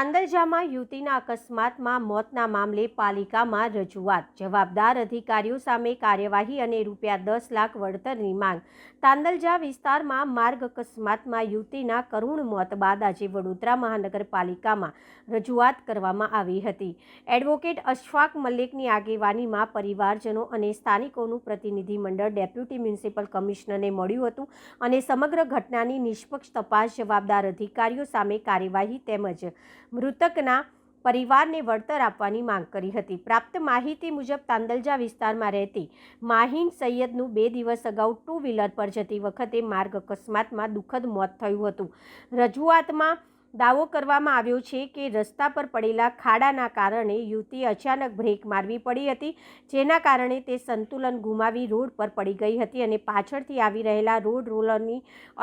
તાંદલજામાં યુવતીના અકસ્માતમાં મોતના મામલે પાલિકામાં રજૂઆત, જવાબદાર અધિકારીઓ સામે કાર્યવાહી અને ₹10 લાખ વળતરની માંગ। તાંદલજા વિસ્તારમાં માર્ગ અકસ્માતમાં યુવતીના કરુણ મોત બાદ આજે વડોદરા મહાનગરપાલિકામાં રજૂઆત કરવામાં આવી હતી। એડવોકેટ અશફાક મલિકની આગેવાનીમાં પરિવારજનો અને સ્થાનિકોનું પ્રતિનિધિમંડળ ડેપ્યુટી મ્યુનિસિપલ કમિશનરને મળ્યું હતું અને સમગ્ર ઘટનાની નિષ્પક્ષ તપાસ, જવાબદાર અધિકારીઓ સામે કાર્યવાહી તેમજ મૃતકના પરિવારને વળતર આપવાની માંગ કરી હતી। પ્રાપ્ત માહિતી મુજબ તાંદલજા વિસ્તારમાં રહેતી માહિન સૈયદનું 2 દિવસ અગાઉ 2 વ્હીલર પર જતી વખતે માર્ગ અકસ્માતમાં દુઃખદ મોત થયું હતું। રજૂઆતમાં દાવો કરવામાં આવ્યો છે કે રસ્તા પર પડેલા ખાડાના કારણે યુવતીએ અચાનક બ્રેક મારવી પડી હતી, જેના કારણે તે સંતુલન ગુમાવી રોડ પર પડી ગઈ હતી અને પાછળથી આવી રહેલા રોડ રોલરની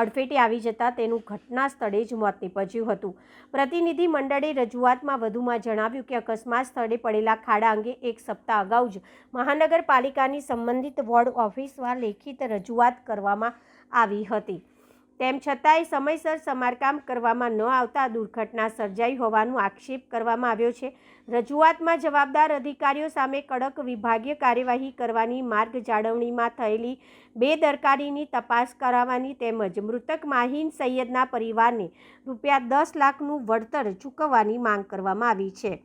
અડફેટે આવી જતાં તેનું ઘટના સ્થળે જ મોત નીપજ્યું હતું। પ્રતિનિધિ મંડળે રજૂઆતમાં વધુમાં જણાવ્યું કે અકસ્માત સ્થળે પડેલા ખાડા અંગે 1 સપ્તાહ અગાઉ જ મહાનગરપાલિકાની સંબંધિત વોર્ડ ઓફિસમાં લેખિત રજૂઆત કરવામાં આવી હતી। તેમ છતાંય સમયસર સમારકામ કરવામાં ન આવતા દુર્ઘટના સર્જાઈ હોવાનો આક્ષેપ કરવામાં આવ્યો છે। રજૂઆતમાં જવાબદાર અધિકારીઓ સામે કડક વિભાગીય કાર્યવાહી કરવાની, માર્ગ જાળવણીમાં થયેલી બેદરકારીની તપાસ કરાવવાની તેમજ મૃતક માહિન સૈયદના પરિવારને ₹10 લાખનું વળતર ચૂકવવાની માંગ કરવામાં આવી છે।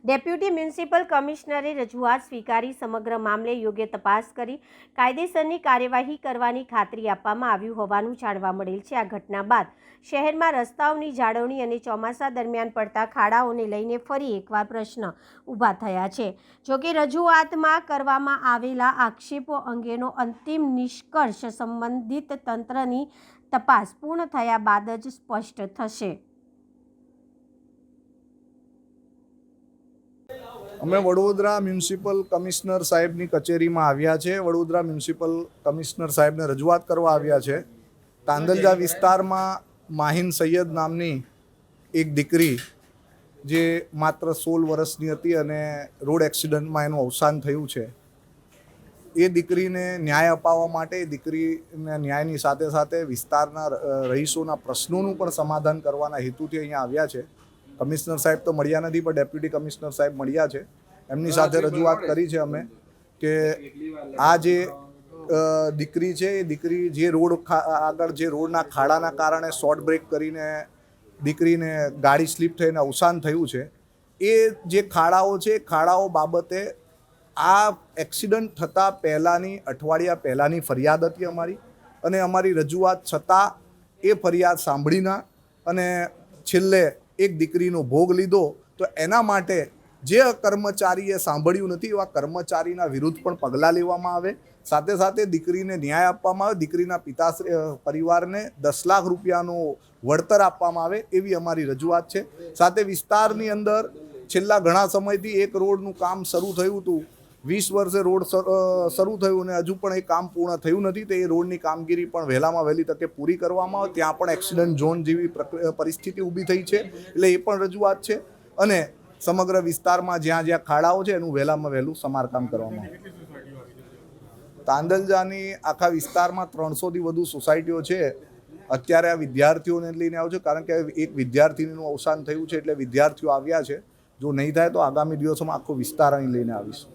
ડેપ્યુટી મ્યુનિસિપલ કમિશનરે રજૂઆત સ્વીકારી સમગ્ર મામલે યોગ્ય તપાસ કરી કાયદેસરની કાર્યવાહી કરવાની ખાતરી આપવામાં આવ્યું હોવાનું જાણવા મળેલ છે। આ ઘટના બાદ શહેરમાં રસ્તાઓની જાળવણી અને ચોમાસા દરમિયાન પડતા ખાડાઓને લઈને ફરી એકવાર પ્રશ્ન ઊભા થયા છે। જોકે રજૂઆતમાં કરવામાં આવેલા આક્ષેપો અંગેનો અંતિમ નિષ્કર્ષ સંબંધિત તંત્રની તપાસ પૂર્ણ થયા બાદ જ સ્પષ્ટ થશે। અમે વડોદરા મ્યુનિસિપલ કમિશનર સાહેબની કચેરીમાં આવ્યા છે। વડોદરા મ્યુનિસિપલ કમિશનર સાહેબને રજૂઆત કરવા આવ્યા છે। તાંદલજા વિસ્તારમાં માહિન સૈયદ નામની એક દીકરી જે માત્ર 16 વર્ષની હતી અને રોડ એક્સિડન્ટમાં એનું અવસાન થયું છે, એ દીકરીને ન્યાય અપાવવા માટે, દીકરીને ન્યાયની સાથે સાથે વિસ્તારના રહીશોના પ્રશ્નોનું પણ સમાધાન કરવાના હેતુથી અહીંયા આવ્યા છે। કમિશનર સાહેબ તો મળ્યા નથી, પણ ડેપ્યુટી કમિશનર સાહેબ મળ્યા છે। એમની સાથે રજૂઆત કરી છે અમે કે આ જે દીકરી છે, એ દીકરી જે રોડ આગળ જે રોડના ખાડાના કારણે શોર્ટ બ્રેક કરીને દીકરીને ગાડી સ્લીપ થઈને અવસાન થયું છે, એ જે ખાડાઓ છે, ખાડાઓ બાબતે આ એક્સિડન્ટ થતાં પહેલાંની અઠવાડિયા પહેલાંની ફરિયાદ હતી અમારી, અને અમારી રજૂઆત છતાં એ ફરિયાદ સાંભળીના અને છેલ્લે એક દીકરીનો ભોગ લીધો। તો એના માટે જે કર્મચારીએ સાંભળ્યું નથી એવા કર્મચારીના વિરુદ્ધ પણ પગલાં લેવામાં આવે, સાથે સાથે દીકરીને ન્યાય આપવામાં આવે, દીકરીના પિતાશ્રી પરિવારને ₹10 લાખ વળતર આપવામાં આવે, એવી અમારી રજૂઆત છે। સાથે વિસ્તારની અંદર છેલ્લા ઘણા સમયથી એક રોડનું કામ શરૂ થયું હતું, 20 વર્ષે રોડ શરૂ થયું અને હજુ પણ એ કામ પૂર્ણ થયું નથી। તો એ રોડની કામગીરી પણ વહેલામાં વહેલી તકે પૂરી કરવામાં આવે। ત્યાં પણ એક્સિડન્ટ ઝોન જેવી પરિસ્થિતિ ઊભી થઈ છે, એટલે એ પણ રજૂઆત છે। અને સમગ્ર વિસ્તારમાં જ્યાં જ્યાં ખાડાઓ છે એનું વહેલામાં વહેલું સમારકામ કરવામાં આવે। તાંદલજાની આખા વિસ્તારમાં 300થી વધુ સોસાયટીઓ છે। અત્યારે આ વિદ્યાર્થીઓને લઈને આવ્યો છે, કારણ કે એક વિદ્યાર્થીનું અવસાન થયું છે, એટલે વિદ્યાર્થીઓ આવ્યા છે। જો નહીં થાય તો આગામી દિવસોમાં આખો વિસ્તાર અહીં લઈને આવીશું।